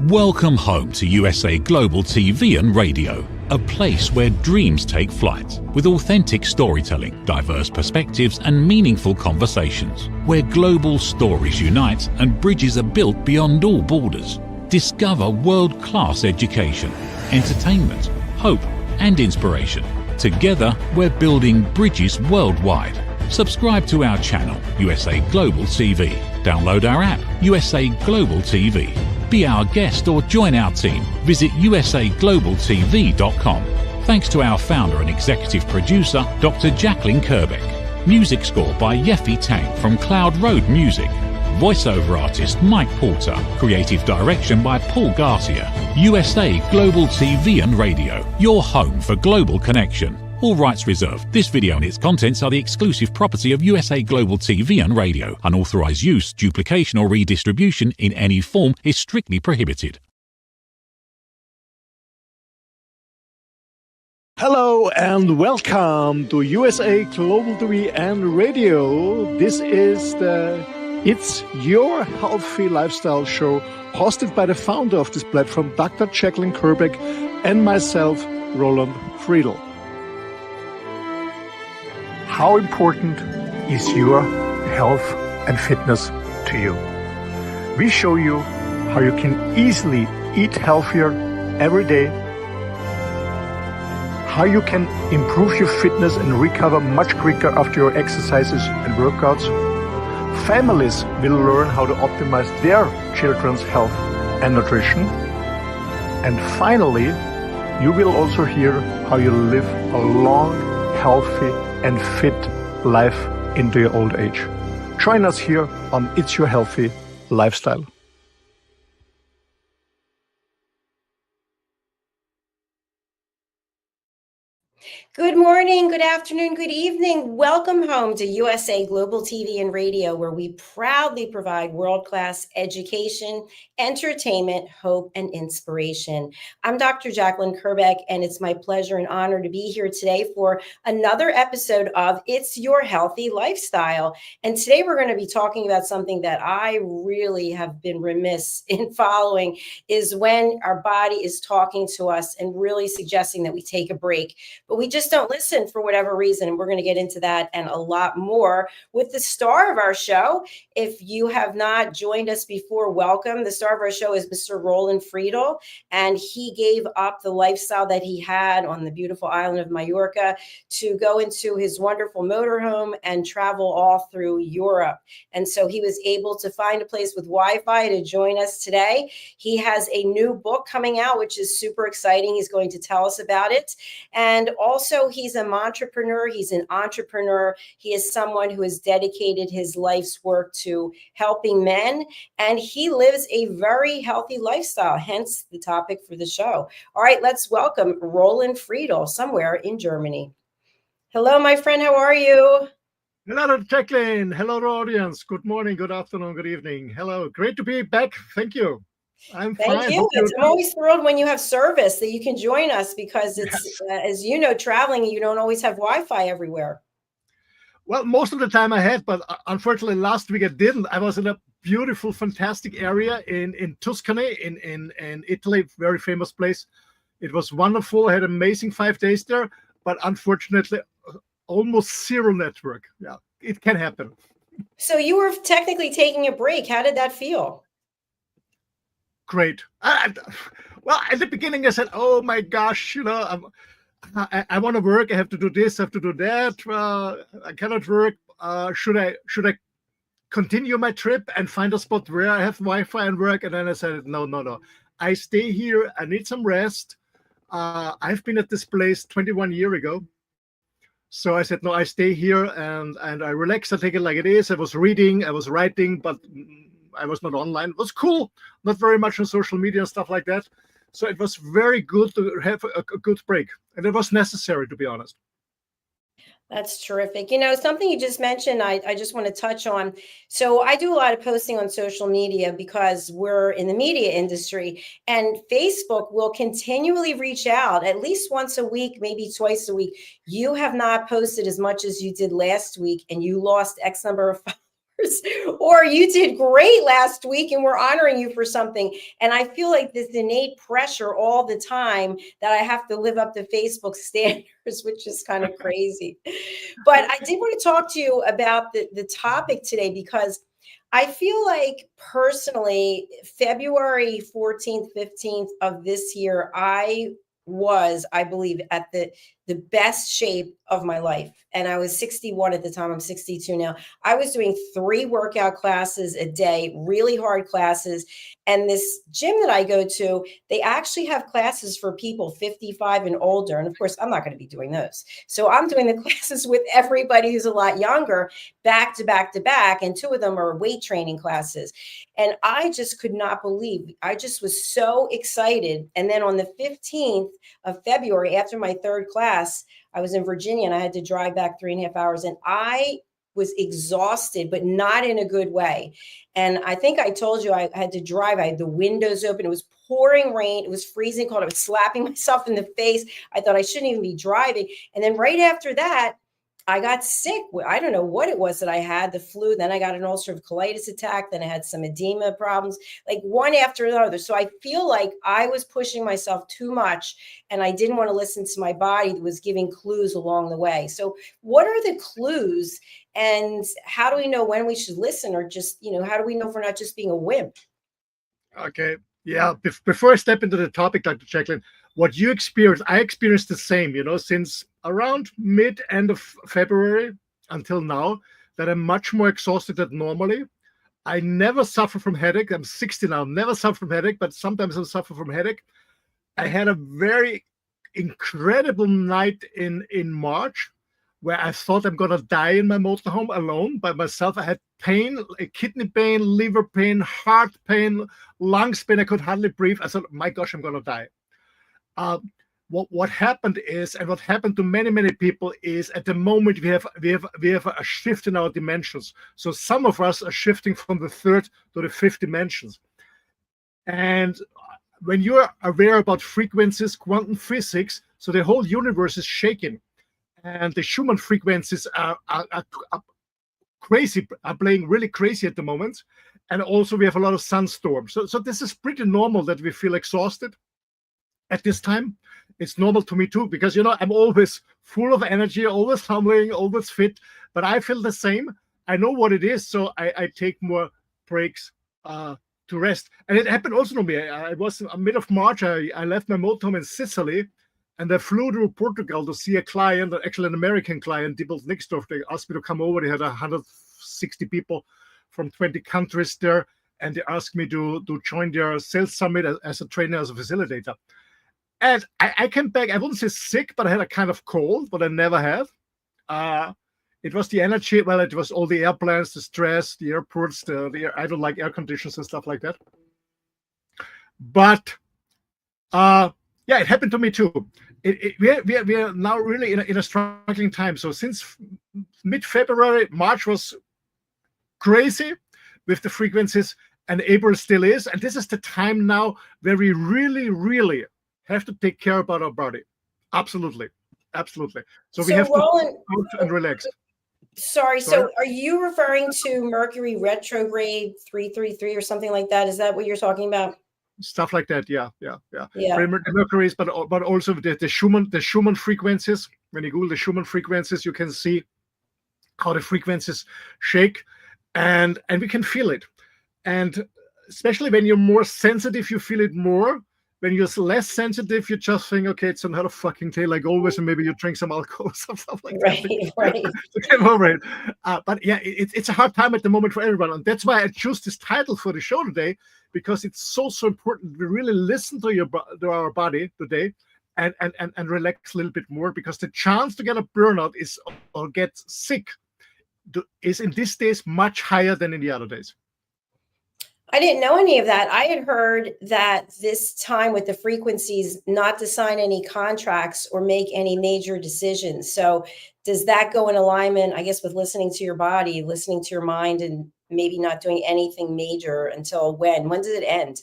Welcome home to USA Global TV and Radio, a place where dreams take flight, with authentic storytelling, diverse perspectives and meaningful conversations, where global stories unite and bridges are built beyond all borders. Discover world-class education, entertainment, hope and inspiration. Together, we're building bridges worldwide. Subscribe to our channel, USA Global TV. Download our app, USA Global TV. Be our guest or join our team. Visit usaglobaltv.com. Thanks to our founder and executive producer, Dr. JACALYN KERBECK. Music score by Yeffy Tang from Cloud Road Music. Voiceover artist Mike Porter. Creative direction by Paul Garcia. USA Global TV and Radio, your home for global connection. All rights reserved. This video and its contents are the exclusive property of USA Global TV and Radio. Unauthorized use, duplication or redistribution in any form is strictly prohibited. Hello and welcome to USA Global TV and Radio. This is the It's Your Healthy Lifestyle show hosted by the founder of this platform, Dr. JACALYN KERBECK, and myself, Roland FRIEDL. How important is your health and fitness to you? We show you how you can easily eat healthier every day, how you can improve your fitness and recover much quicker after your exercises and workouts. Families will learn how to optimize their children's health and nutrition. And finally, you will also hear how you live a long, healthy and fit life into your old age. Join us here on It's Your Healthy Lifestyle. Good morning, good afternoon, good evening. Welcome home to USA Global TV and Radio, where we proudly provide world-class education, entertainment, hope, and inspiration. I'm Dr. JACALYN KERBECK, and it's my pleasure and honor to be here today for another episode of It's Your Healthy Lifestyle. And today we're going to be talking about something that I really have been remiss in following, is when our body is talking to us and really suggesting that we take a break. But we just don't listen for whatever reason. And we're going to get into that and a lot more with the star of our show. If you have not joined us before, welcome. The star of our show is Mr. ROLAND FRIEDL, and he gave up the lifestyle that he had on the beautiful island of Mallorca to go into his wonderful motorhome and travel all through Europe. And so he was able to find a place with Wi-Fi to join us today. He has a new book coming out, which is super exciting. He's going to tell us about it. And also, he's a Mantrepreneur. He's an entrepreneur. He is someone who has dedicated his life's work to helping men, and he lives a very healthy lifestyle, hence the topic for the show. All right, let's welcome ROLAND FRIEDL, somewhere in Germany. Hello, my friend. How are you? Hello, JACALYN. Hello, audience. Good morning, good afternoon, good evening. Hello. Great to be back. Thank you. I'm fine. Thank you. I'm always thrilled when you have service that you can join us, because it's, as you know, traveling, you don't always have Wi-Fi everywhere. Well, most of the time I had, but unfortunately last week I didn't. I was in a beautiful, fantastic area in Tuscany, in Italy, very famous place. It was wonderful. I had amazing 5 days there, but unfortunately almost zero network. Yeah, it can happen. So you were technically taking a break. How did that feel? Great. Well, at the beginning I said, oh my gosh, you know, I want to work. I have to do this, I have to do that. I cannot work. Should I continue my trip and find a spot where I have Wi-Fi and work? And then I said, no. I stay here. I need some rest. I've been at this place 21 years ago. So I said, no, I stay here and I relax. I take it like it is. I was reading, I was writing, but I was not online. It was cool. Not very much on social media and stuff like that. So it was very good to have a good break. And it was necessary, to be honest. That's terrific. You know, something you just mentioned, I just want to touch on. So I do a lot of posting on social media because we're in the media industry, and Facebook will continually reach out at least once a week, maybe twice a week. You have not posted as much as you did last week, and you lost X number of followers. or you did great last week and we're honoring you for something. And I feel like this innate pressure all the time that I have to live up to Facebook standards, which is kind of crazy. But I did want to talk to you about the topic today, because I feel like personally, February 14th, 15th of this year, I believe, at the best shape of my life. And I was 61 at the time. I'm 62 now. I was doing 3 workout classes a day, really hard classes. And this gym that I go to, they actually have classes for people 55 and older. And of course, I'm not going to be doing those. So I'm doing the classes with everybody who's a lot younger, back to back to back. And 2 of them are weight training classes. And I just could not believe, I just was so excited. And then on the 15th of February, after my 3rd class, I was in Virginia and I had to drive back 3.5 hours, and I was exhausted, but not in a good way. And I think I told you I had to drive. I had the windows open. It was pouring rain. It was freezing cold. I was slapping myself in the face. I thought I shouldn't even be driving. And then right after that, I got sick. I don't know what it was that I had, the flu. Then I got an ulcerative colitis attack. Then I had some edema problems, like one after another. So I feel like I was pushing myself too much, and I didn't want to listen to my body that was giving clues along the way. So what are the clues, and how do we know when we should listen, or just, how do we know if we're not just being a wimp? Okay. Yeah. Before I step into the topic, Dr. JACALYN, what you experienced, I experienced the same, since around end of February until now, that I'm much more exhausted than normally. I never suffer from headache. I'm 60 now, never suffer from headache, but sometimes I suffer from headache. I had a very incredible night in March where I thought I'm going to die in my motorhome alone by myself. I had pain, kidney pain, liver pain, heart pain, lungs pain. I could hardly breathe. I thought, my gosh, I'm going to die. What happened is, and what happened to many people is, at the moment we have a shift in our dimensions. So some of us are shifting from the 3rd to the 5th dimensions. And when you're aware about frequencies, quantum physics, so the whole universe is shaking, and the Schumann frequencies are crazy, are playing really crazy at the moment. And also we have a lot of sunstorms. So this is pretty normal that we feel exhausted at this time. It's normal to me too, because I'm always full of energy, always humbling, always fit, but I feel the same. I know what it is, so I take more breaks to rest. And it happened also to me. I was in mid of March. I left my motorhome in Sicily, and I flew to Portugal to see a client, actually an American client, Dibbles Nixdorf. They asked me to come over. They had 160 people from 20 countries there, and they asked me to join their sales summit as a trainer, as a facilitator. And I came back, I wouldn't say sick, but I had a kind of cold, but I never had. It was the energy, well, it was all the airplanes, the stress, the airports, I don't like air conditions and stuff like that. But yeah, it happened to me too. We are now really in a struggling time. So since mid-February, March was crazy with the frequencies, and April still is. And this is the time now where we really have to take care about our body. Absolutely. So we have Roland, to and relax. Sorry. So are you referring to Mercury retrograde 333 or something like that? Is that what you're talking about? Stuff like that. Yeah. Mercury's, but also the Schumann frequencies. When you Google the Schumann frequencies, you can see how the frequencies shake, and we can feel it. And especially when you're more sensitive, you feel it more. When you're less sensitive, you just think, okay, it's another fucking day like always, and maybe you drink some alcohol or stuff like that. Right. To get over it. But yeah, it's a hard time at the moment for everyone. And that's why I chose this title for the show today, because it's so important. We really listen to our body today and relax a little bit more, because the chance to get a burnout or get sick is in these days much higher than in the other days. I didn't know any of that. I had heard that this time with the frequencies, not to sign any contracts or make any major decisions. So does that go in alignment, I guess, with listening to your body, listening to your mind, and maybe not doing anything major until when? When does it end?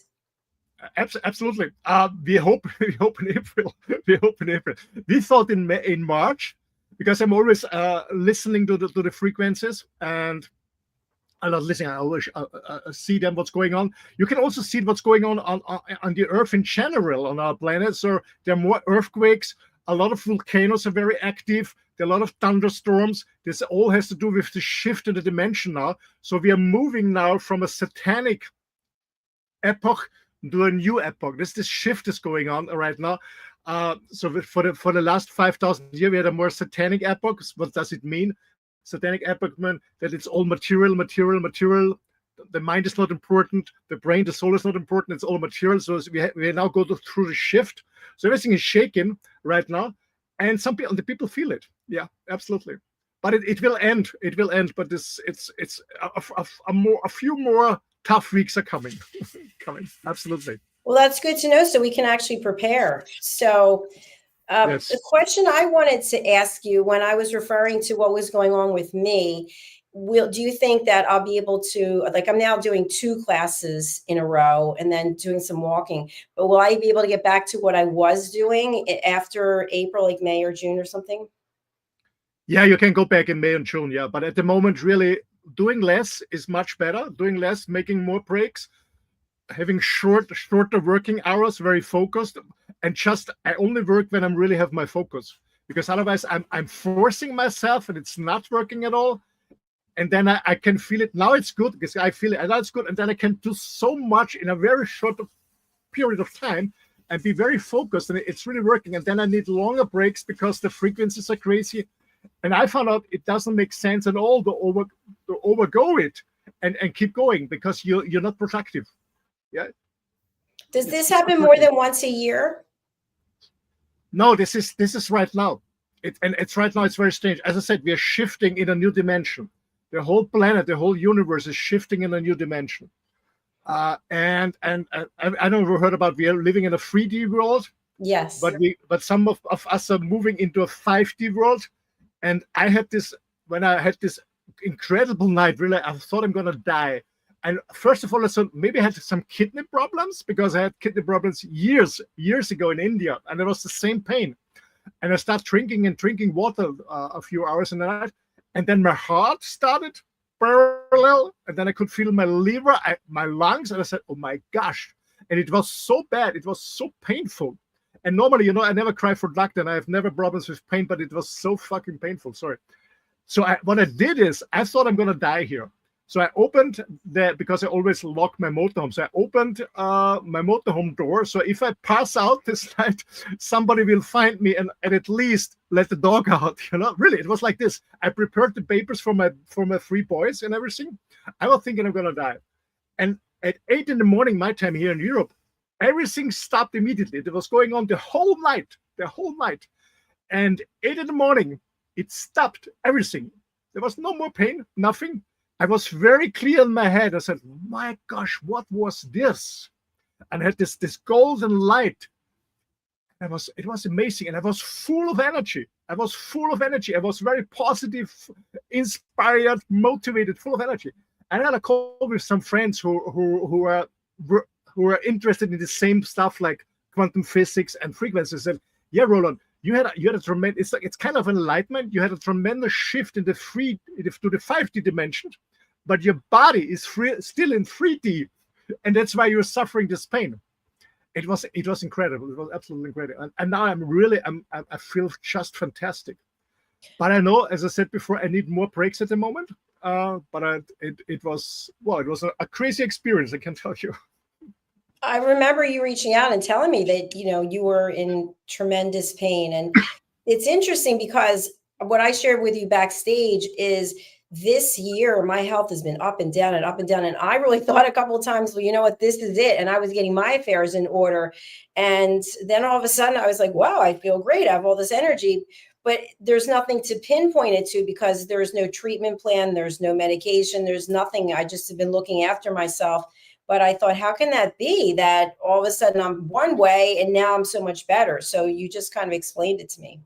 Absolutely. We hope in April. We thought in March, because I'm always listening to the frequencies, and I'm not listening. I always see them what's going on. You can also see what's going on the Earth in general on our planet. So there are more earthquakes. A lot of volcanoes are very active. There are a lot of thunderstorms. This all has to do with the shift in the dimension now. So we are moving now from a satanic epoch to a new epoch. This shift is going on right now. So for the last 5,000 years, we had a more satanic epoch. What does it mean? Satanic epoch means that it's all material. The mind is not important. The brain, the soul is not important. It's all material. So we now go through the shift. So everything is shaking right now, and the people feel it. Yeah, absolutely. But it will end. It will end. But it's a few more tough weeks are coming. Absolutely. Well, that's good to know, so we can actually prepare. So Yes. the question I wanted to ask you when I was referring to what was going on with me, do you think that I'll be able to, like, I'm now doing 2 classes in a row and then doing some walking, but will I be able to get back to what I was doing after April, like May or June or something? Yeah, you can go back in May and June. Yeah, but at the moment, really doing less is much better. Doing less, making more breaks, having shorter working hours, very focused, and I only work when I'm really have my focus, because otherwise I'm forcing myself and it's not working at all. And then I can feel it. Now it's good because I feel it, and that's good. And then I can do so much in a very short period of time and be very focused, and it's really working. And then I need longer breaks because the frequencies are crazy. And I found out it doesn't make sense at all to overgo it and keep going, because you're not productive. Yeah. Does this happen more than once a year? No, this is right now. It's right now. It's very strange. As I said, we are shifting in a new dimension. The whole planet, the whole universe is shifting in a new dimension. And I don't know if you heard about, we are living in a 3D world. Yes. But some of us are moving into a 5D world. And when I had this incredible night, really, I thought I'm gonna die. And first of all, I thought maybe I had some kidney problems, because I had kidney problems years ago in India, and it was the same pain. And I started drinking water a few hours in the night, and then my heart started parallel, and then I could feel my liver, my lungs, and I said, "Oh my gosh!" And it was so bad, it was so painful. And normally, I never cry for doctor, and I have never problems with pain, but it was so fucking painful. Sorry. So what I did is, I thought I'm gonna die here. So I opened because I always lock my motorhome. So I opened my motorhome door. So if I pass out this night, somebody will find me and at least let the dog out. Really, it was like this. I prepared the papers for my 3 boys and everything. I was thinking I'm gonna die. And at 8 in the morning, my time here in Europe, everything stopped immediately. It was going on the whole night. And 8 in the morning, it stopped everything. There was no more pain, nothing. I was very clear in my head. I said, "My gosh, what was this?" And I had this golden light. It was amazing, and I was full of energy. I was very positive, inspired, motivated, full of energy. And I had a call with some friends who are interested in the same stuff like quantum physics and frequencies. And yeah, Roland, you had a tremendous. It's kind of enlightenment. You had a tremendous shift to the 5D dimension, but your body is still in 3D, and that's why you're suffering this pain. It was incredible. It was absolutely incredible. And now I feel just fantastic. But I know, as I said before, I need more breaks at the moment. But it was a crazy experience, I can tell you. I remember you reaching out and telling me that, you were in tremendous pain. And it's interesting because what I shared with you backstage is this year, my health has been up and down and up and down. And I really thought a couple of times, well, you know what, this is it. And I was getting my affairs in order. And then all of a sudden I was like, wow, I feel great. I have all this energy, but there's nothing to pinpoint it to because there's no treatment plan. There's no medication. There's nothing. I just have been looking after myself. But I thought, how can that be that all of a sudden I'm one way and now I'm so much better? So you just kind of explained it to me.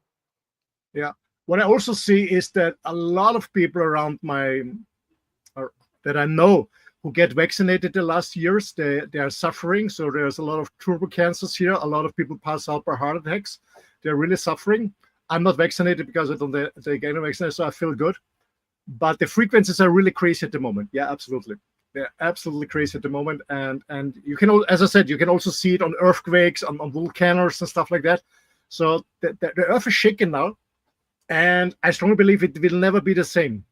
Yeah. What I also see is that a lot of people around that I know who get vaccinated the last years, they are suffering. So there's a lot of turbo cancers here. A lot of people pass out by heart attacks. They're really suffering. I'm not vaccinated because I don't take any vaccination, so I feel good. but the frequencies are really crazy at the moment. Yeah, absolutely. They're absolutely crazy at the moment. And you can, as I said, you can also see it on earthquakes, on volcanoes and stuff like that. So the earth is shaking now. And I strongly believe it will never be the same.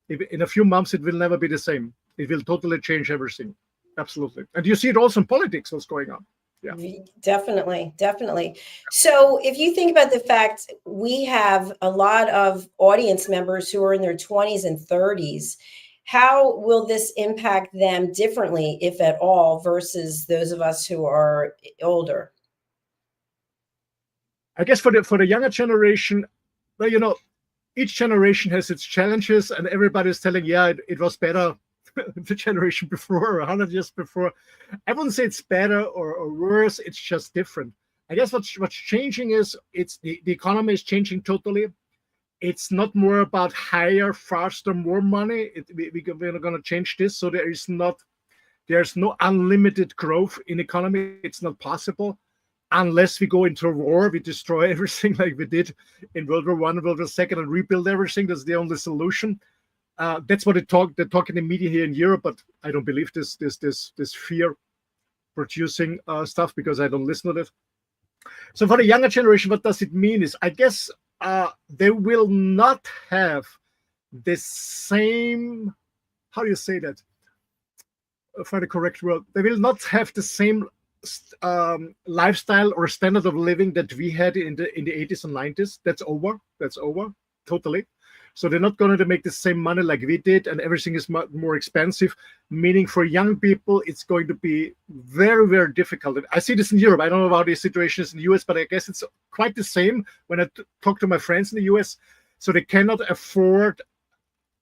In a few months, it will never be the same. It will totally change everything. Absolutely. And you see it also in politics, what's going on. Yeah. Definitely, definitely. So if you think about the fact we have a lot of audience members who are in their 20s and 30s, how will this impact them differently, if at all, versus those of us who are older? I guess for the younger generation, well, each generation has its challenges, and everybody's telling, yeah, it was better the generation before, or 100 years before. I wouldn't say it's better or worse. It's just different. I guess what's changing is the economy is changing totally. It's not more about higher, faster, more money. We're going to change this. So there's no unlimited growth in economy. It's not possible unless we go into a war. We destroy everything like we did in World War I, World War II, and rebuild everything. That's the only solution. That's what they talk in the media here in Europe, but I don't believe this fear-producing stuff, because I don't listen to it. So for the younger generation, what does it mean is, I guess they will not have the same, how do you say that? For the correct word, they will not have the same lifestyle or standard of living that we had in the 80s and 90s. That's over. That's over totally. So they're not going to make the same money like we did, and everything is much more expensive, meaning for young people, it's going to be very, very difficult. I see this in Europe. I don't know about the situations in the US, but I guess it's quite the same when I talk to my friends in the US. So they cannot afford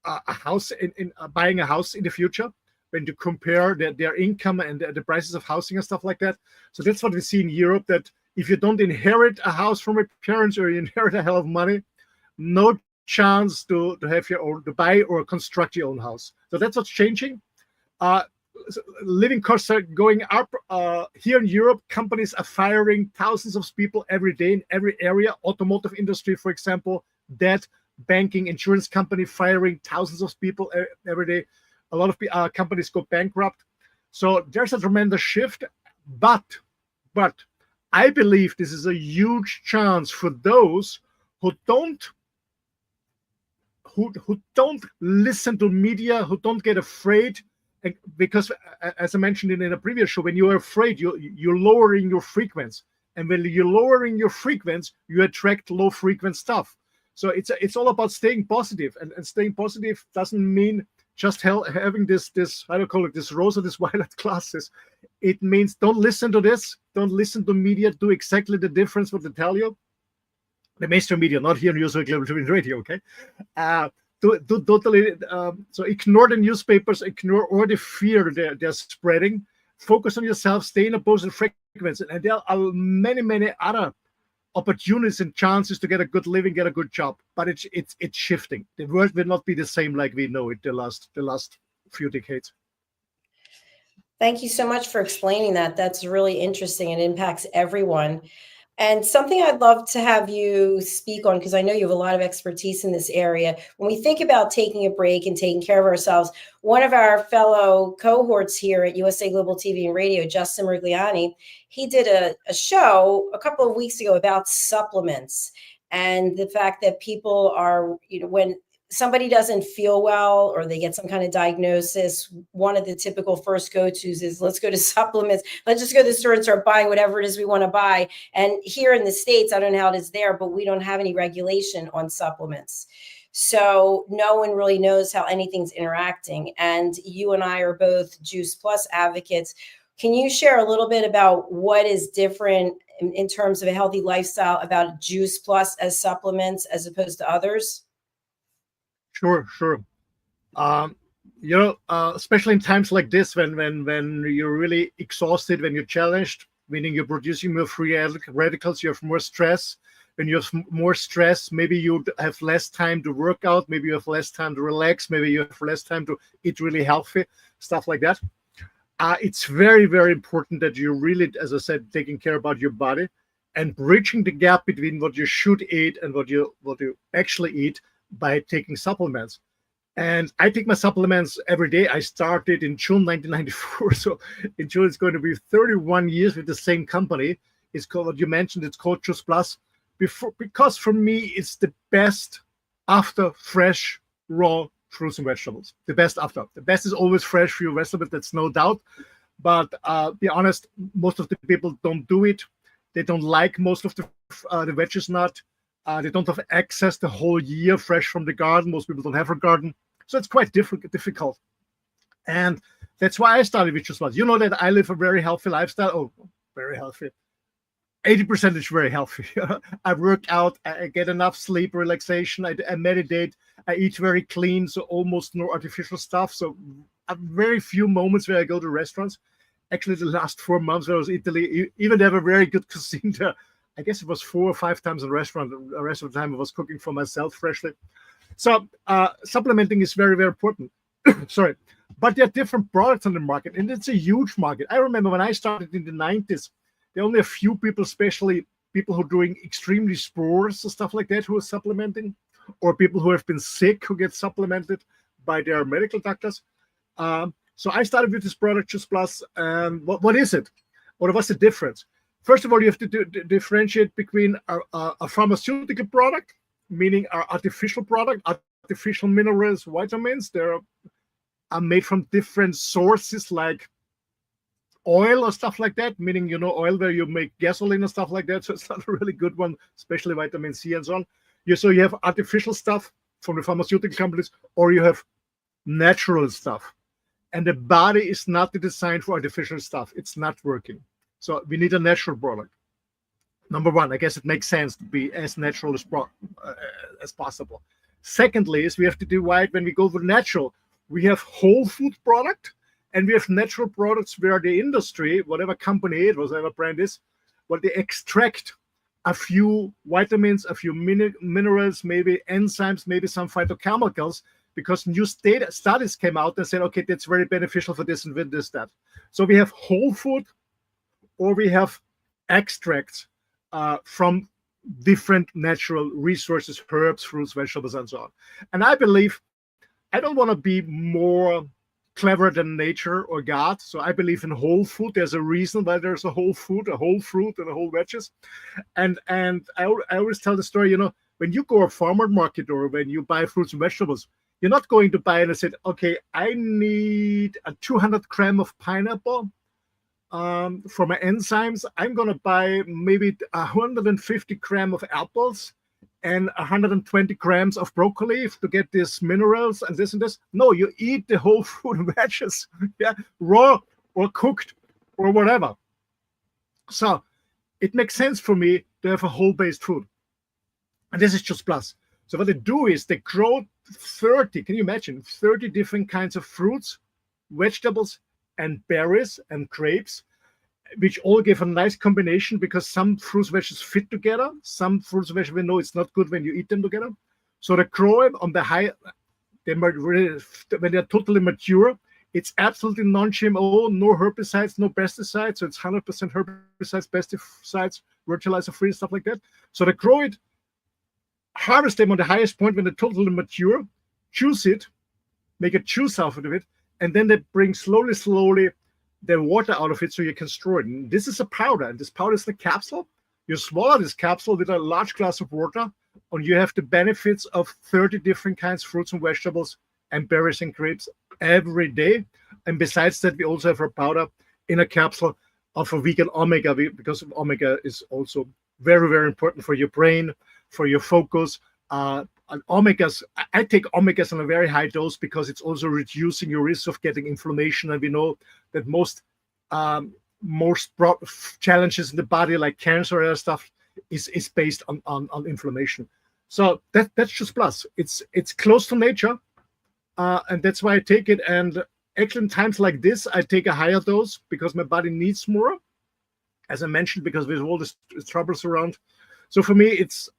a house, in buying a house in the future, when you compare their income and the prices of housing and stuff like that. So that's what we see in Europe, that if you don't inherit a house from your parents, or you inherit a hell of money, no chance to have your own, to buy or construct your own house. So that's what's changing. Living costs are going up. Here in Europe, companies are firing thousands of people every day in every area. Automotive industry, for example, debt, banking, insurance company firing thousands of people every day. A lot of companies go bankrupt. So there's a tremendous shift. But I believe this is a huge chance for those who don't listen to media, who don't get afraid, because as I mentioned in a previous show, when you're afraid, you're lowering your frequency, and when you're lowering your frequency, you attract low frequency stuff. So it's all about staying positive, and staying positive doesn't mean just having this I don't call it this rose or this violet glasses. It means don't listen to this, don't listen to media, do exactly the difference what they tell you. The mainstream media, not here in usaglobaltv radio, okay? Do totally, so ignore the newspapers, ignore all the fear they're spreading. Focus on yourself, stay in a positive frequency. And there are many, many other opportunities and chances to get a good living, get a good job. But it's shifting. The world will not be the same like we know it the last few decades. Thank you so much for explaining that. That's really interesting. It impacts everyone. And something I'd love to have you speak on, because I know you have a lot of expertise in this area. When we think about taking a break and taking care of ourselves, one of our fellow cohorts here at USA Global TV and Radio, Justin Rigliani, he did a show a couple of weeks ago about supplements, and the fact that people are, when somebody doesn't feel well or they get some kind of diagnosis, one of the typical first go-tos is, let's go to supplements. Let's just go to the store and start buying whatever it is we want to buy. And here in the States, I don't know how it is there, but we don't have any regulation on supplements. So no one really knows how anything's interacting. And you and I are both Juice Plus advocates. Can you share a little bit about what is different in terms of a healthy lifestyle about Juice Plus as supplements as opposed to others? Sure. Especially in times like this, when you're really exhausted, when you're challenged, meaning you're producing more free radicals, you have more stress. When you have more stress, maybe you have less time to work out, maybe you have less time to relax, maybe you have less time to eat really healthy, stuff like that. It's very, very important that you really, as I said, taking care about your body and bridging the gap between what you should eat and what you actually eat by taking supplements. And I take my supplements every day. I started in June 1994. So in June, it's going to be 31 years with the same company. It's called, what you mentioned, it's called Juice Plus. Because for me, it's the best after fresh, raw fruits and vegetables. The best after. The best is always fresh fruit vegetables, that's no doubt. But be honest, most of the people don't do it. They don't like most of the veggies not. They don't have access the whole year fresh from the garden. Most people don't have a garden. So it's quite difficult. And that's why I started with Juice Plus. You know that I live a very healthy lifestyle. Oh, very healthy. 80% is very healthy. I work out, I get enough sleep, relaxation, I meditate, I eat very clean, so almost no artificial stuff. So very few moments where I go to restaurants. Actually, the last 4 months when I was in Italy, even they have a very good cuisine there. I guess it was 4 or 5 times in a restaurant. The rest of the time I was cooking for myself freshly. So supplementing is very, very important. Sorry. But there are different products on the market, and it's a huge market. I remember when I started in the 90s, there are only a few people, especially people who are doing extremely sports and stuff like that, who are supplementing, or people who have been sick who get supplemented by their medical doctors. So I started with this product, Juice Plus. And what is it? Or what's the difference? First of all, you have to differentiate between a pharmaceutical product, meaning our artificial product, artificial minerals, vitamins. They're made from different sources like oil or stuff like that, meaning, oil where you make gasoline and stuff like that. So it's not a really good one, especially vitamin C and so on. So you have artificial stuff from the pharmaceutical companies, or you have natural stuff. And the body is not designed for artificial stuff. It's not working. So we need a natural product. Number one, I guess it makes sense to be as natural as possible. Secondly, is we have to divide when we go for natural. We have whole food product, and we have natural products where the industry, whatever company it was, whatever brand is, well, they extract a few vitamins, a few minerals, maybe enzymes, maybe some phytochemicals, because new studies came out and said, okay, that's very beneficial for this and this, that. So we have whole food, or we have extracts from different natural resources, herbs, fruits, vegetables, and so on. And I believe I don't want to be more clever than nature or God. So I believe in whole food. There's a reason why there's a whole food, a whole fruit, and a whole veggies. And I always tell the story, when you go to a farmer market or when you buy fruits and vegetables, you're not going to buy and say, okay, I need a 200 gram of pineapple for my enzymes. I'm going to buy maybe 150 gram of apples and 120 grams of broccoli to get these minerals and this and this. No, you eat the whole fruit and veggies, yeah, raw or cooked or whatever. So it makes sense for me to have a whole-based food. And this is Juice Plus. So what they do is they grow 30, can you imagine, 30 different kinds of fruits, vegetables, and berries and grapes, which all give a nice combination, because some fruits and vegetables fit together. Some fruits and vegetables, we know it's not good when you eat them together. So they grow it on the high, when they're totally mature, it's absolutely non-GMO, no herbicides, no pesticides. So it's 100% herbicides, pesticides, fertilizer-free, stuff like that. So they grow it, harvest them on the highest point when they're totally mature, juice it, make a juice out of it, and then they bring slowly the water out of it so you can store it. And this is a powder, and this powder is the capsule. You swallow this capsule with a large glass of water, and you have the benefits of 30 different kinds of fruits and vegetables and berries and grapes every day. And besides that, we also have a powder in a capsule of a vegan omega, because omega is also very, very important for your brain, for your focus. Omegas, I take omegas on a very high dose because it's also reducing your risk of getting inflammation. And we know that most challenges in the body, like cancer and stuff, is based on inflammation. So that's Juice Plus. It's close to nature, and that's why I take it. And actually, in times like this, I take a higher dose because my body needs more, as I mentioned, because there's all this troubles around. So for me, it's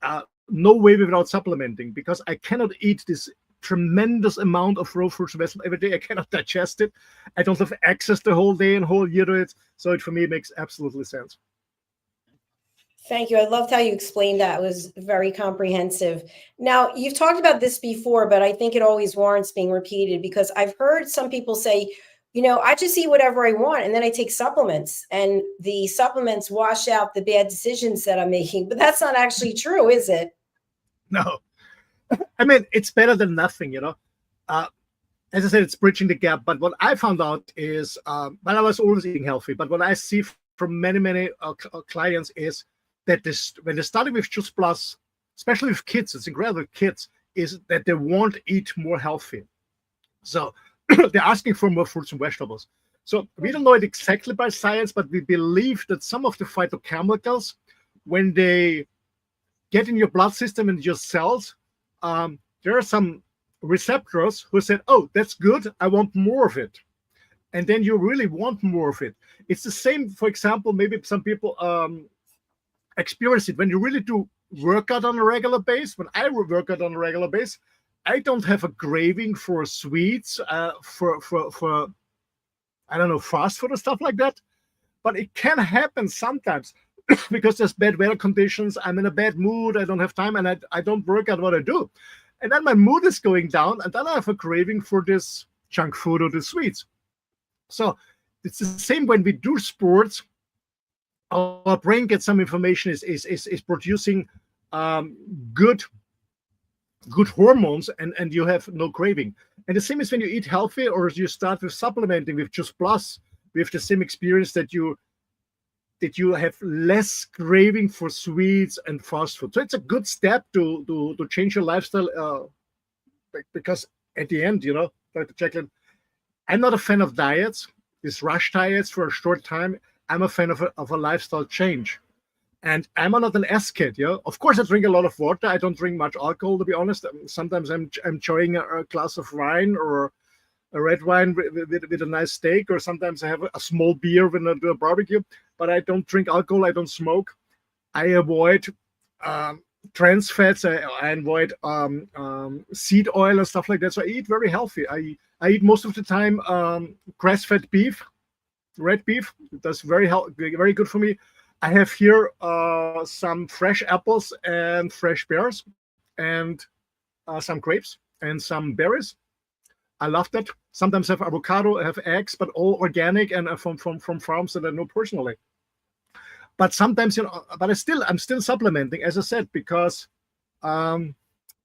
no way without supplementing, because I cannot eat this tremendous amount of raw fruits and vegetables every day. I cannot digest it. I don't have access the whole day and whole year to it. So for me, it makes absolutely sense. Thank you. I loved how you explained that. It was very comprehensive. Now, you've talked about this before, but I think it always warrants being repeated because I've heard some people say, I just eat whatever I want and then I take supplements and the supplements wash out the bad decisions that I'm making. But that's not actually true, is it? No. I mean, it's better than nothing, as I said, it's bridging the gap. But what I found out is, but I was always eating healthy. But what I see from many clients is that when they started with Just Plus, especially with kids, it's incredible with kids, is that they want to eat more healthy. So they're asking for more fruits and vegetables. So we don't know it exactly by science, but we believe that some of the phytochemicals, when they get in your blood system and your cells, there are some receptors who said, oh, that's good, I want more of it. And then you really want more of it. It's the same, for example, maybe some people experience it when you really do workout on a regular basis. When I work out on a regular basis, I don't have a craving for sweets, for I don't know, fast food or stuff like that. But it can happen sometimes because there's bad weather conditions. I'm in a bad mood. I don't have time, and I don't work out what I do. And then my mood is going down, and then I have a craving for this junk food or the sweets. So it's the same when we do sports. Our brain gets some information, is producing good hormones, and you have no craving. And the same is when you eat healthy or you start with supplementing with Just Plus, we have the same experience that you have less craving for sweets and fast food. So it's a good step to change your lifestyle, because at the end, Dr. JACALYN, I'm not a fan of diets, these rush diets for a short time. I'm a fan of a lifestyle change. And I'm not an S kid, Of course, I drink a lot of water. I don't drink much alcohol, to be honest. Sometimes I'm enjoying a glass of wine or a red wine with a nice steak, or sometimes I have a small beer when I do a barbecue. But I don't drink alcohol. I don't smoke. I avoid trans fats. I avoid seed oil and stuff like that. So I eat very healthy. I eat most of the time grass-fed beef, red beef. That's very good for me. I have here some fresh apples and fresh pears, and some grapes and some berries. I love that. Sometimes I have avocado, I have eggs, but all organic and from farms that I know personally. But sometimes, but I'm still supplementing, as I said, because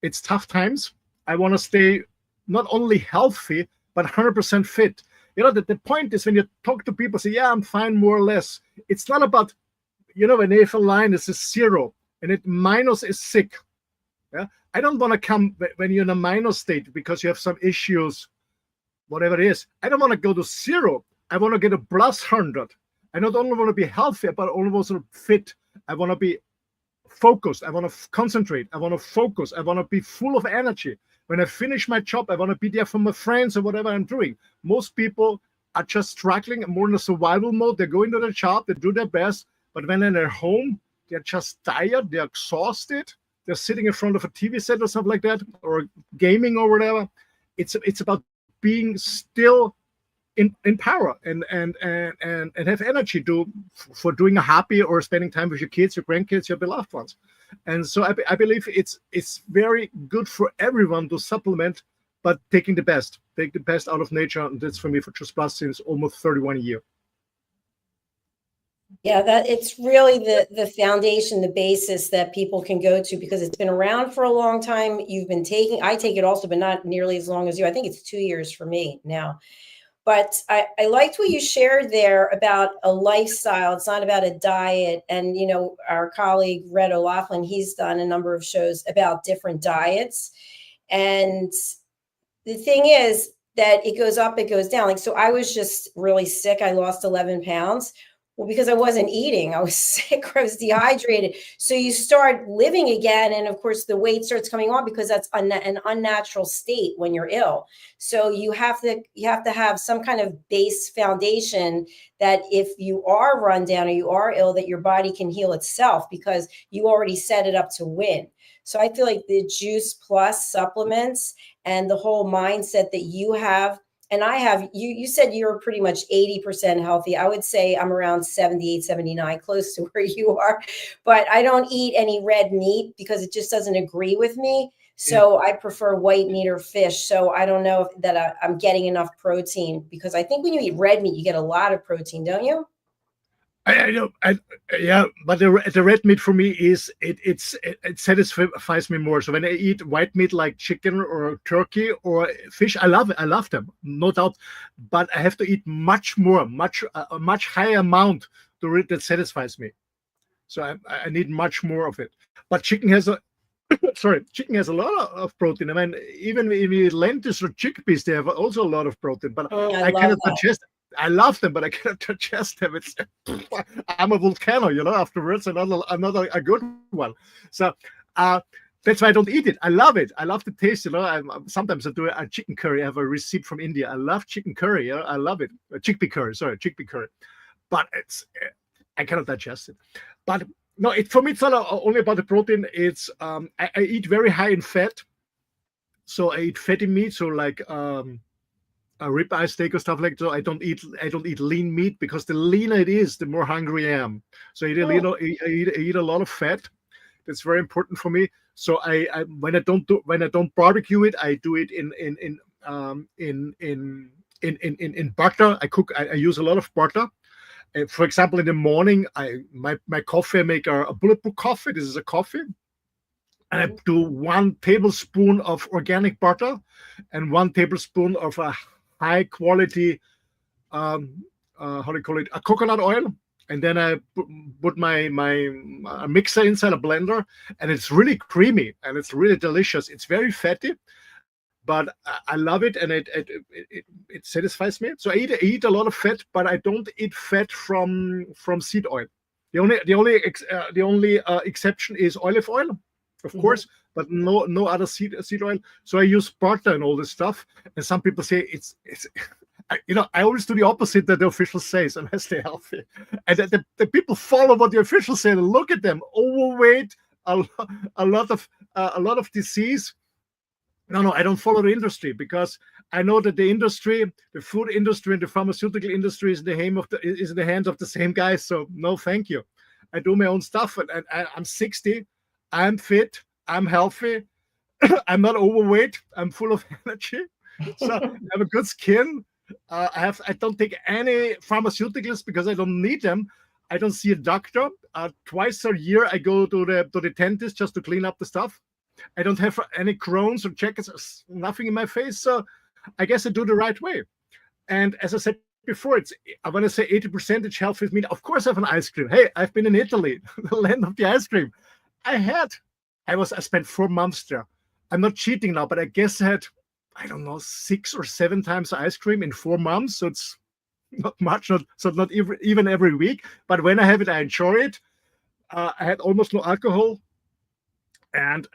it's tough times. I want to stay not only healthy, but 100% fit. The point is when you talk to people, say, yeah, I'm fine, more or less. It's not about, when they have a line, it's a 0, and it minus is sick. Yeah, I don't want to come when you're in a minus state because you have some issues, whatever it is. I don't want to go to 0. I want to get a +100. I not only want to be healthy, but also fit. I want to be focused. I want to concentrate. I want to focus. I want to be full of energy. When I finish my job, I want to be there for my friends or whatever I'm doing. Most people are just struggling, more in a survival mode. They go into their job, they do their best, but when they're home, they're just tired, they're exhausted. They're sitting in front of a TV set or something like that, or gaming or whatever. It's about being still in power and have energy for doing a hobby or spending time with your kids, your grandkids, your beloved ones. And so I believe it's very good for everyone to supplement, but take the best out of nature. And that's for me for Just Plus since almost 31 years. Yeah, that it's really the foundation, the basis that people can go to because it's been around for a long time. I take it also, but not nearly as long as you. I think it's 2 years for me now. But I liked what you shared there about a lifestyle. It's not about a diet. And, our colleague, Red O'Loughlin, he's done a number of shows about different diets. And the thing is that it goes up, it goes down. So I was just really sick. I lost 11 pounds. Well, because I wasn't eating, I was sick, I was dehydrated. So you start living again. And of course, the weight starts coming on because that's an unnatural state when you're ill. So you have to have some kind of base foundation that if you are run down or you are ill, that your body can heal itself because you already set it up to win. So I feel like the Juice Plus supplements and the whole mindset that you have And I have, you said you're pretty much 80% healthy. I would say I'm around 78, 79, close to where you are. But I don't eat any red meat because it just doesn't agree with me. So I prefer white meat or fish. So I don't know if that I'm getting enough protein, because I think when you eat red meat, you get a lot of protein, don't you? I know, yeah, but the red meat for me is it satisfies me more. So when I eat white meat like chicken or turkey or fish, I love it. I love them, no doubt. But I have to eat much more, a much higher amount that satisfies me. So I need much more of it. But chicken has a chicken has a lot of protein. I mean, even if you eat lentils or chickpeas, they have also a lot of protein. But I I love cannot that. digest. I love them, but I cannot digest them. It's I'm a volcano, afterwards, another a good one. So that's why I don't eat it. I love it. I love the taste. Sometimes I do a chicken curry. I have a receipt from India. I love chicken curry. I love it. Chickpea curry. Sorry, chickpea curry. But I cannot digest it. But no, for me, it's not only about the protein. It's I eat very high in fat. So I eat fatty meat. So like a ribeye steak or stuff like that. So I don't eat lean meat, because the leaner it is, the more hungry I am. So I eat a lot of fat. That's very important for me. So when I don't barbecue it, I do it in butter. I use a lot of butter. For example, in the morning, my coffee, I make a bulletproof coffee. This is a coffee. And I do 1 tablespoon of organic butter and 1 tablespoon of a high quality, how do you call it, a coconut oil. And then I put my mixer inside a blender, and it's really creamy and it's really delicious. It's very fatty, but I love it, and it satisfies me. So I eat a lot of fat, but I don't eat fat from seed oil. The only exception is olive oil, of course, but no other seed oil. So I use butter and all this stuff. And some people say it's I always do the opposite that the official says, unless they're healthy. And the people follow what the officials say. And look at them, overweight, a lot of disease. No, I don't follow the industry, because I know that the industry, the food industry and the pharmaceutical industry is in the hands of the same guys. So no, thank you. I do my own stuff, and I'm 60. I'm fit. I'm healthy. I'm not overweight. I'm full of energy. So I have a good skin. I don't take any pharmaceuticals because I don't need them. I don't see a doctor. Twice a year I go to the dentist just to clean up the stuff. I don't have any Crohn's or checkers, nothing in my face. So I guess I do the right way. And as I said before, I want to say 80% health with me. Of course I have an ice cream. Hey, I've been in Italy, the land of the ice cream. I spent 4 months there. I'm not cheating now, but I guess I had, I don't know, 6 or 7 times ice cream in 4 months. So it's not much, not even every week. But when I have it, I enjoy it. I had almost no alcohol. And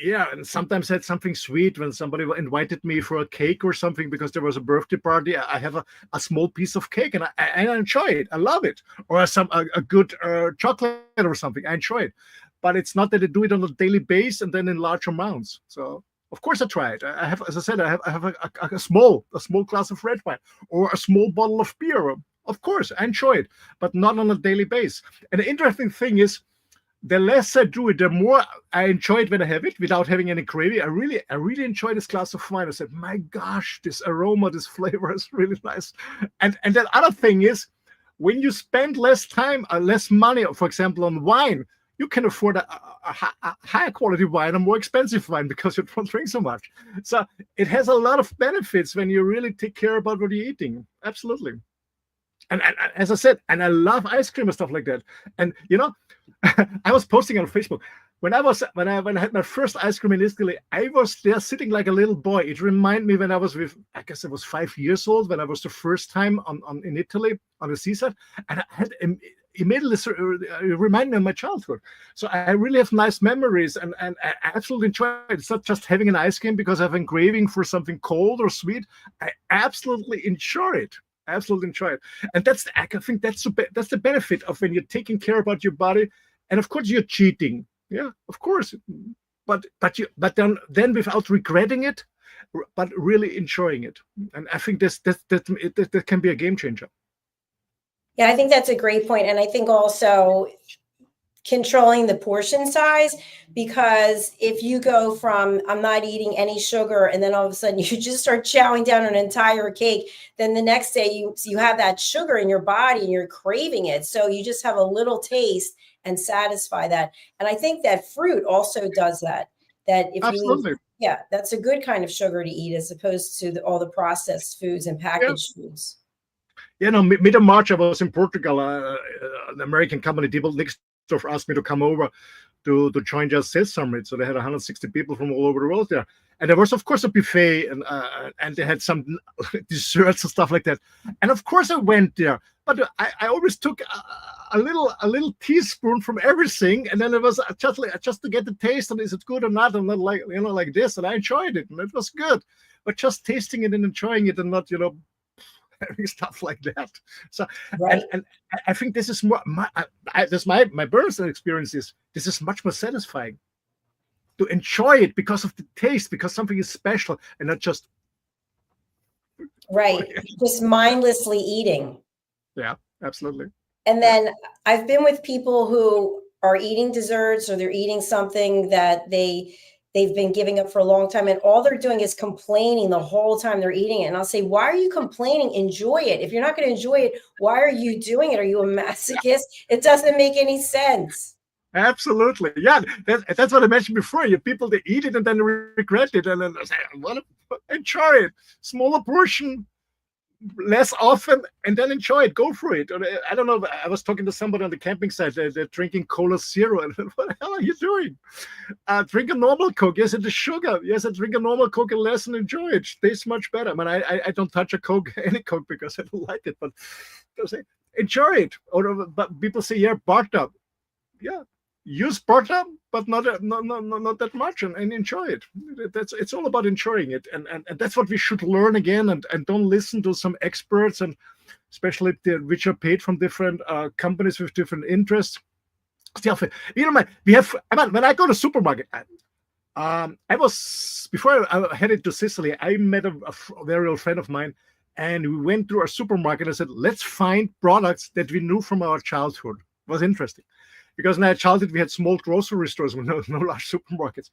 yeah, and sometimes I had something sweet when somebody invited me for a cake or something because there was a birthday party. I have a small piece of cake, and I enjoy it. I love it. Or a good chocolate or something. I enjoy it. But it's not that I do it on a daily basis and then in large amounts. So of course I try it. I have, as I said, I have a small glass of red wine or a small bottle of beer. Of course, I enjoy it, but not on a daily basis. And the interesting thing is, the less I do it, the more I enjoy it when I have it without having any craving. I really enjoy this glass of wine. I said, my gosh, this aroma, this flavor is really nice. And that other thing is, when you spend less time, less money, for example, on wine, you can afford a higher quality wine, a more expensive wine, because you don't drink so much. So it has a lot of benefits when you really take care about what you're eating. Absolutely. And as I said, and I love ice cream and stuff like that. And I was posting on Facebook when I had my first ice cream in Italy. I was there sitting like a little boy. It reminded me when I was I guess I was 5 years old when I was the first time in Italy on the seaside, and I had immediately remind me of my childhood. So I really have nice memories, and I absolutely enjoy it. It's not just having an ice cream because I have a craving for something cold or sweet. I absolutely enjoy it. Absolutely enjoy it. And I think that's the benefit of when you're taking care about your body. And of course you're cheating. Yeah, of course. But then without regretting it, but really enjoying it. And I think that can be a game changer. Yeah, I think that's a great point. And I think also controlling the portion size, because if you go from I'm not eating any sugar and then all of a sudden you just start chowing down an entire cake, then the next day you have that sugar in your body and you're craving it. So you just have a little taste and satisfy that. And I think that fruit also does that. That if Absolutely. you eat, yeah, that's a good kind of sugar to eat as opposed to all the processed foods and packaged foods. You know, mid of March, I was in Portugal. An American company, Diebold Nixdorf, asked me to come over to join their sales summit. So they had 160 people from all over the world there. And there was, of course, a buffet, and they had some desserts and stuff like that. And of course, I went there. But I always took a little teaspoon from everything, and then it was just to get the taste, and is it good or not, and not like this. And I enjoyed it, and it was good. But just tasting it and enjoying it, and not having stuff like that. So, right. and I think this is more my personal experience is this is much more satisfying to enjoy it because of the taste, because something is special, and not just just mindlessly eating. Yeah, absolutely. And then I've been with people who are eating desserts, or they're eating something that they've been giving up for a long time, and all they're doing is complaining the whole time they're eating it. And I'll say, why are you complaining? Enjoy it. If you're not going to enjoy it, why are you doing it? Are you a masochist? It doesn't make any sense. Absolutely. Yeah, that's what I mentioned before. You people, they eat it and then regret it, and then they say, enjoy it. Smaller portion, less often, and then enjoy it. Go for it. I don't know. I was talking to somebody on the camping site. They're drinking Cola Zero, and what the hell are you doing? Drink a normal Coke. Yes, it is sugar. Yes, I drink a normal Coke and less, and enjoy it. Tastes much better. I mean, I don't touch a Coke, any Coke, because I don't like it. But they say enjoy it. But people say, yeah, butter. Yeah, use butter, but not that much, and enjoy it. It's all about enjoying it, and that's what we should learn again, and don't listen to some experts, and especially which are paid from different companies with different interests. When I go to supermarket, I was, before I headed to Sicily, I met a very old friend of mine, and we went through our supermarket and said, let's find products that we knew from our childhood. It was interesting. Because in our childhood, we had small grocery stores with no large supermarkets.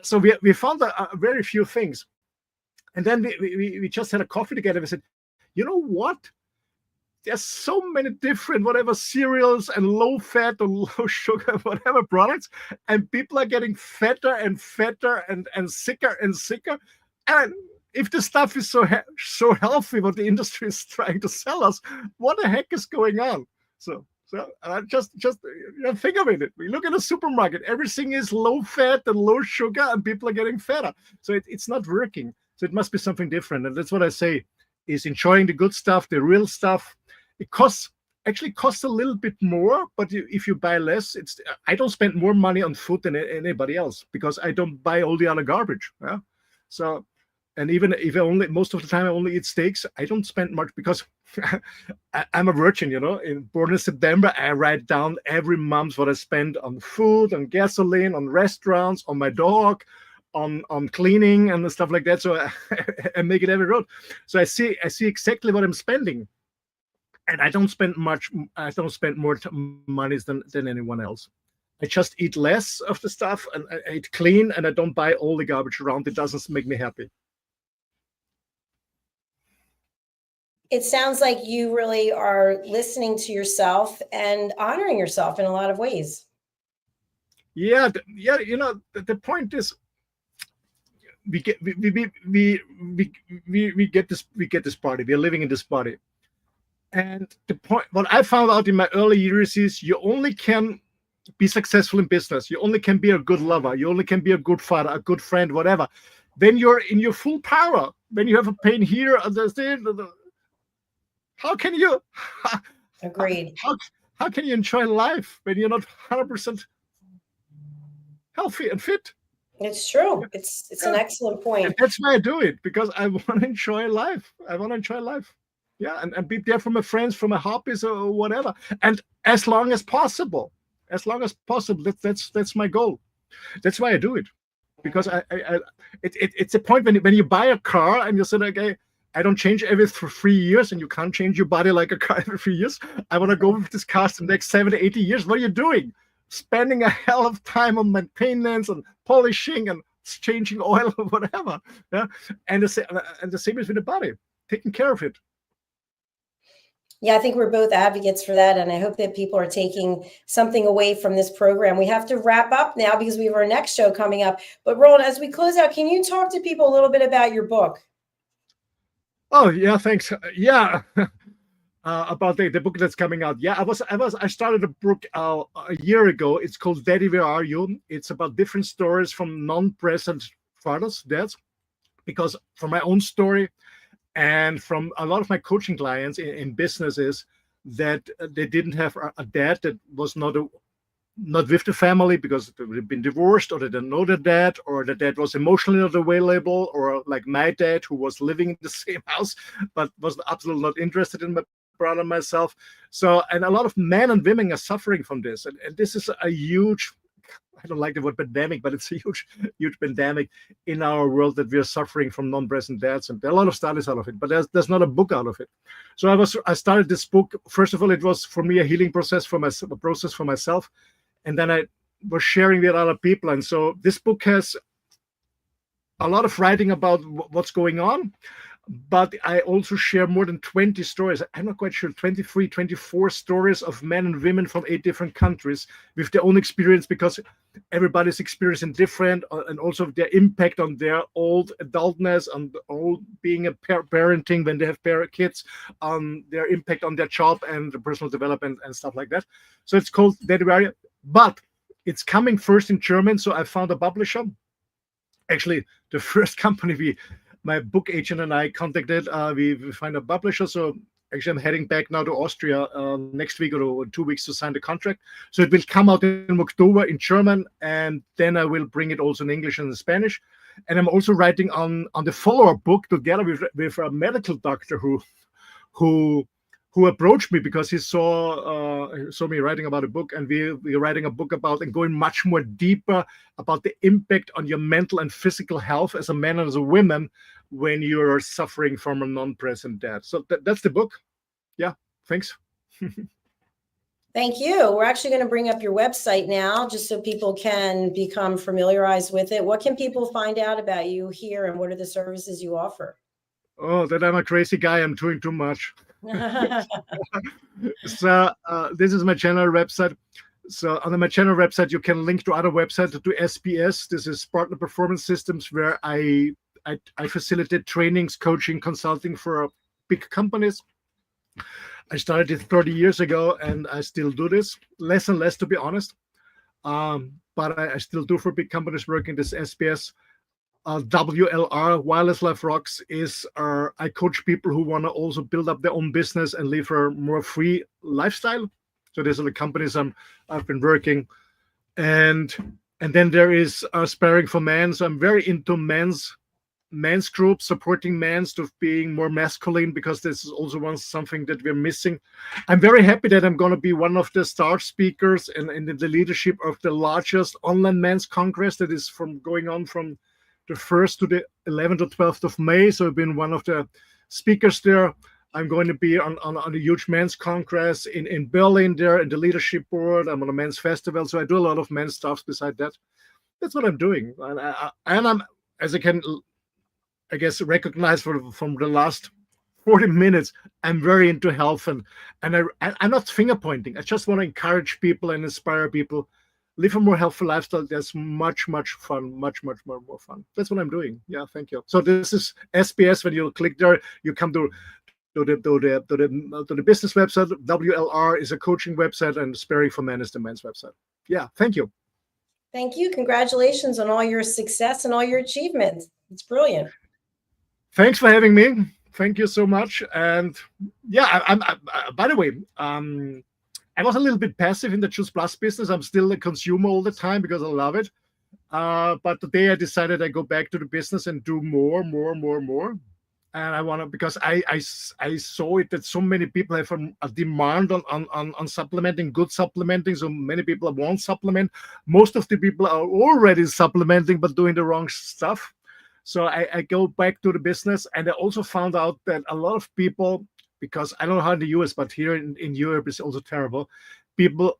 So we found very few things. And then we just had a coffee together. We said, you know what? There's so many different whatever cereals and low fat or low sugar, whatever products. And people are getting fatter and fatter and sicker and sicker. And if the stuff is so healthy, what the industry is trying to sell us, what the heck is going on? So just think of it. We look at a supermarket, everything is low fat and low sugar, and people are getting fatter. So it's not working. So it must be something different. And that's what I say, is enjoying the good stuff, the real stuff. It actually costs a little bit more, but if you buy less, I don't spend more money on food than anybody else, because I don't buy all the other garbage. Yeah. So, and even if most of the time I only eat steaks, I don't spend much, because I'm a virgin, born in September. I write down every month what I spend on food, on gasoline, on restaurants, on my dog, on cleaning and stuff like that. So I make it every road. So I see exactly what I'm spending, and I don't spend much. I don't spend more money than anyone else. I just eat less of the stuff, and I eat clean, and I don't buy all the garbage around. It doesn't make me happy. It sounds like you really are listening to yourself and honoring yourself in a lot of ways. Yeah. The point is, we get this body. We are living in this body, and the point, what I found out in my early years, is you only can be successful in business. You only can be a good lover. You only can be a good father, a good friend, whatever. Then you're in your full power. When you have a pain here, how can you? Agreed. How can you enjoy life when you're not 100% healthy and fit? It's true. It's an excellent point. And that's why I do it, because I want to enjoy life. Yeah, and be there for my friends, for my hobbies, or whatever. And as long as possible. That's my goal. That's why I do it. because it's a point when you buy a car and you say, okay, I don't change every 3 years, and you can't change your body like a car every 3 years. I want to go with this car for the next 70, 80 years. What are you doing? Spending a hell of time on maintenance and polishing and changing oil or whatever. Yeah, and the same is with the body, taking care of it. Yeah, I think we're both advocates for that, and I hope that people are taking something away from this program. We have to wrap up now because we have our next show coming up. But Roland, as we close out, can you talk to people a little bit about your book? Oh yeah, thanks. Yeah, about the book that's coming out. Yeah, I started a book a year ago. It's called Daddy, Where Are You? It's about different stories from non-present fathers, dads, because from my own story and from a lot of my coaching clients in businesses, that they didn't have a dad that was not with the family because they've been divorced, or they didn't know the dad, or the dad was emotionally not available, or like my dad, who was living in the same house but was absolutely not interested in my brother and myself. So, and a lot of men and women are suffering from this, and this is a huge, I don't like the word pandemic, but it's a huge pandemic in our world, that we are suffering from non-present dads, and there are a lot of studies out of it, but there's not a book out of it. So I started this book. First of all, it was for me a healing process for myself, and then I was sharing with other people. And so this book has a lot of writing about what's going on, but I also share more than 20 stories. I'm not quite sure, 23, 24 stories of men and women from 8 different countries with their own experience, because everybody's experiencing different, and also their impact on their old adultness and old being a parenting when they have kids, their impact on their job and the personal development and stuff like that. So it's called Daddy, Where Are You? But it's coming first in German. So I found a publisher. Actually, the first company my book agent and I contacted, we find a publisher. So actually, I'm heading back now to Austria next week or 2 weeks to sign the contract. So it will come out in October in German, and then I will bring it also in English and in Spanish. And I'm also writing on the follow-up book together with a medical doctor who approached me because he saw me writing about a book, and we're writing a book about and going much more deeper about the impact on your mental and physical health as a man and as a woman when you're suffering from a non-present dad. So that's the book. Yeah, thanks. Thank you. We're actually going to bring up your website now, just so people can become familiarized with it. What can people find out about you here, and what are the services you offer? Oh, that I'm a crazy guy. I'm doing too much. So this is my channel website. So on my channel website, you can link to other websites, to SPS. This is Partner Performance Systems, where I facilitate trainings, coaching, consulting for big companies. I started it 30 years ago, and I still do this, less and less, to be honest. But I still do for big companies working this SPS. WLR, Wireless Life Rocks, is I coach people who want to also build up their own business and live a more free lifestyle. So these are the companies I've been working. And then there is Sparring for Men. So I'm very into men's groups, supporting men to being more masculine, because this is also something that we're missing. I'm very happy that I'm going to be one of the star speakers in the leadership of the largest online men's congress that is going on from the 1st to the 11th or 12th of May. So I've been one of the speakers there. I'm going to be on a huge men's congress in Berlin there, in the leadership board. I'm on a men's festival. So I do a lot of men's stuff beside that. That's what I'm doing. And I'm, as I can, I guess, recognize from the last 40 minutes, I'm very into health, and I'm not finger pointing. I just want to encourage people and inspire people. Live a more healthy lifestyle. That's much fun, much more fun. That's what I'm doing. Yeah, thank you. So this is SPS. When you click there, you come to the business website. WLR is a coaching website, and Sparring for Men is the men's website. Yeah, thank you. Thank you. Congratulations on all your success and all your achievements. It's brilliant. Thanks for having me. Thank you so much. And yeah, by the way, I was a little bit passive in the Juice Plus business. I'm still a consumer all the time because I love it. But today I decided I go back to the business and do more. And I want to, because I saw it that so many people have a demand on supplementing, good supplementing. So many people want supplement. Most of the people are already supplementing, but doing the wrong stuff. So I go back to the business, and I also found out that a lot of people, because I don't know how in the US, but here in Europe it's also terrible. People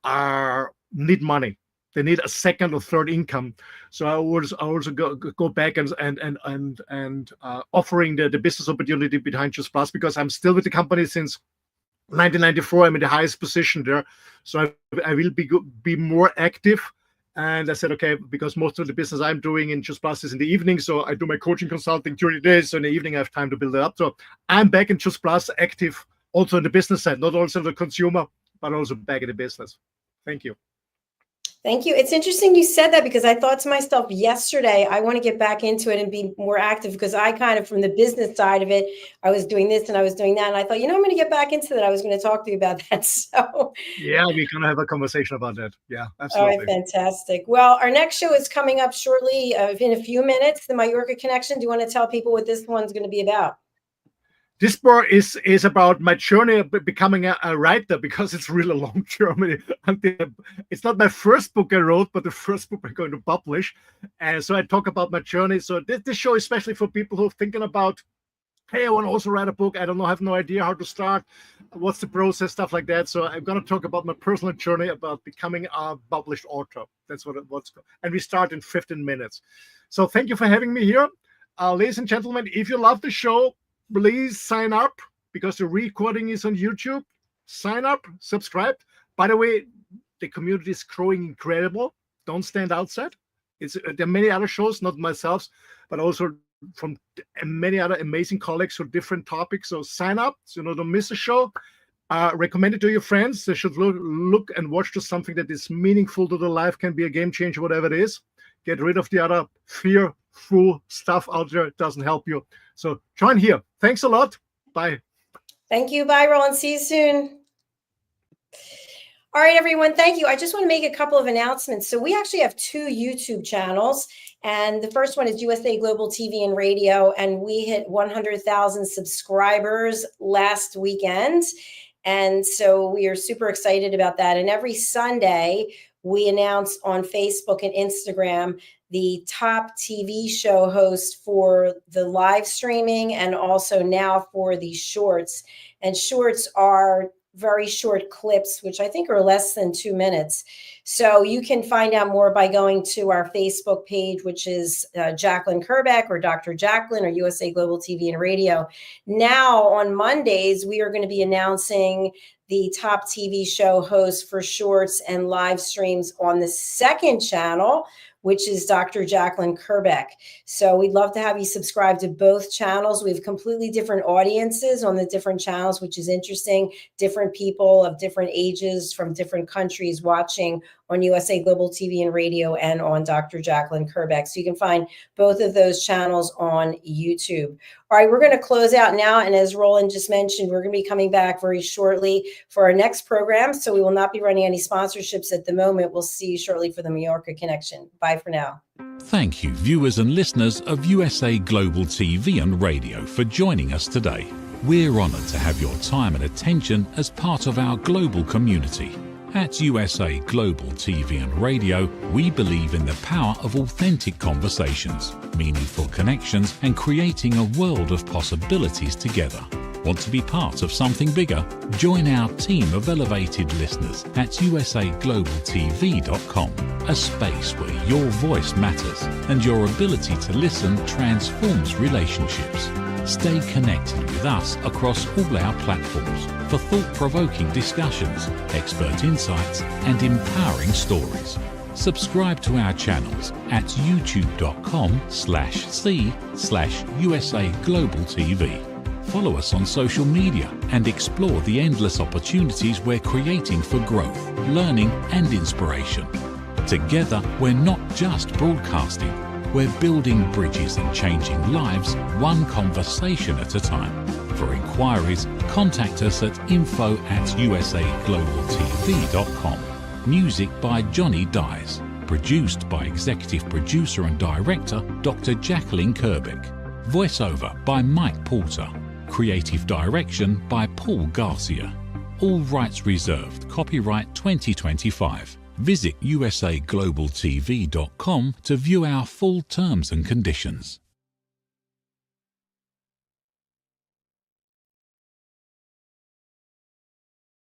need money. They need a second or third income. So I also go back and offering the business opportunity behind Just Plus, because I'm still with the company since 1994. I'm in the highest position there. So I will be more active. And I said, okay, because most of the business I'm doing in Just Plus is in the evening. So I do my coaching consulting during the day. So in the evening, I have time to build it up. So I'm back in Just Plus, active also in the business side, not also the consumer, but also back in the business. Thank you. Thank you. It's interesting you said that, because I thought to myself yesterday, I want to get back into it and be more active, because I kind of, from the business side of it, I was doing this and I was doing that. And I thought, I'm going to get back into that. I was going to talk to you about that. So yeah, we're going to have a conversation about that. Yeah, absolutely. All right, fantastic. Well, our next show is coming up shortly in a few minutes, the Mallorca Connection. Do you want to tell people what this one's going to be about? This book is about my journey of becoming a writer, because it's really a long journey. It's not my first book I wrote, but the first book I'm going to publish. And so I talk about my journey. So this show is especially for people who are thinking about, hey, I want to also write a book. I have no idea how to start. What's the process, stuff like that. So I'm going to talk about my personal journey about becoming a published author. That's and we start in 15 minutes. So thank you for having me here. Ladies and gentlemen, if you love the show, please sign up, because the recording is on YouTube. Sign up, subscribe. By the way, the community is growing incredible. Don't stand outside. There are many other shows, not myself, but also from many other amazing colleagues for different topics. So sign up, so don't miss a show. Recommend it to your friends. They should look and watch to something that is meaningful to their life, can be a game changer, whatever it is. Get rid of the other fearful stuff out there. It doesn't help you. So join here. Thanks a lot. Bye. Thank you. Bye, Roland. See you soon. All right, everyone. Thank you. I just want to make a couple of announcements. So we actually have 2 YouTube channels, and the first one is USA Global TV and Radio, and we hit 100,000 subscribers last weekend. And so we are super excited about that. And every Sunday, we announce on Facebook and Instagram the top TV show host for the live streaming, and also now for the shorts. And shorts are very short clips, which I think are less than 2 minutes. So you can find out more by going to our Facebook page, which is JACALYN KERBECK, or Dr. JACALYN, or USA Global TV and Radio. Now on Mondays, we are going to be announcing the top TV show host for shorts and live streams on the second channel, which is Dr. JACALYN KERBECK. So we'd love to have you subscribe to both channels. We have completely different audiences on the different channels, which is interesting. Different people of different ages from different countries watching on USA Global TV and Radio and on Dr. JACALYN KERBECK. So you can find both of those channels on YouTube. All right, we're going to close out now. And as Roland just mentioned, we're going to be coming back very shortly for our next program. So we will not be running any sponsorships at the moment. We'll see you shortly for the Mallorca Connection. Bye for now. Thank you, viewers and listeners of USA Global TV and Radio, for joining us today. We're honoured to have your time and attention as part of our global community. At USA Global TV and Radio, we believe in the power of authentic conversations, meaningful connections, and creating a world of possibilities together. Want to be part of something bigger? Join our team of elevated listeners at usaglobaltv.com, a space where your voice matters and your ability to listen transforms relationships. Stay connected with us across all our platforms for thought-provoking discussions, expert insights, and empowering stories. Subscribe to our channels at youtube.com/c/USAGlobalTV. Follow us on social media and explore the endless opportunities we're creating for growth, learning, and inspiration. Together, we're not just broadcasting, we're building bridges and changing lives one conversation at a time. For inquiries, contact us at info@usaglobaltv.com. Music by Johnny Dies. Produced by Executive Producer and Director Dr. JACALYN KERBECK. Voiceover by Mike Porter. Creative direction by Paul Garcia. All rights reserved. Copyright 2025. Visit usaglobaltv.com to view our full terms and conditions.